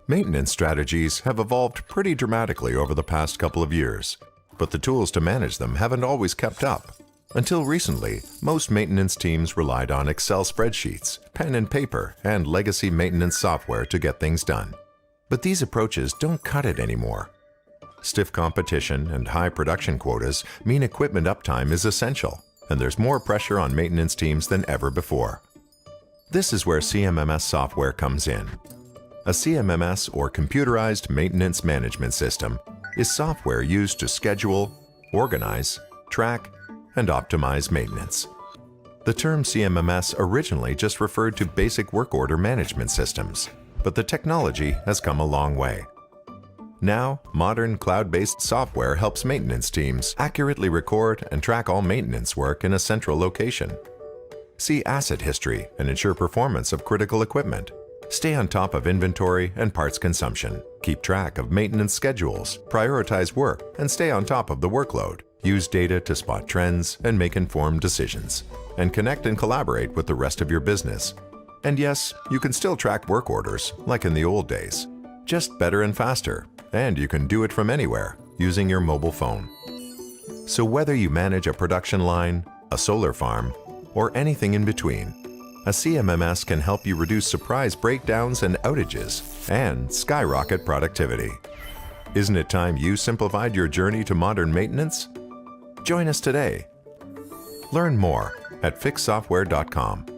Maintenance strategies have evolved pretty dramatically over the past couple of years, but the tools to manage them haven't always kept up. Until recently, most maintenance teams relied on Excel spreadsheets, pen and paper, and legacy maintenance software to get things done. But these approaches don't cut it anymore. Stiff competition and high production quotas mean equipment uptime is essential, and there's more pressure on maintenance teams than ever before. This is where CMMS software comes in. A CMMS, or Computerized Maintenance Management System, is software used to schedule, organize, track, and optimize maintenance. The term CMMS originally just referred to basic work order management systems, but the technology has come a long way. Now, modern cloud-based software helps maintenance teams accurately record and track all maintenance work in a central location. See asset history and ensure performance of critical equipment. Stay on top of inventory and parts consumption. Keep track of maintenance schedules, prioritize work, and stay on top of the workload. Use data to spot trends and make informed decisions. And connect and collaborate with the rest of your business. And yes, you can still track work orders, like in the old days. Just better and faster. And you can do it from anywhere, using your mobile phone. So whether you manage a production line, a solar farm, or anything in between, a CMMS can help you reduce surprise breakdowns and outages and skyrocket productivity. Isn't it time you simplified your journey to modern maintenance? Join us today. Learn more at fiixsoftware.com.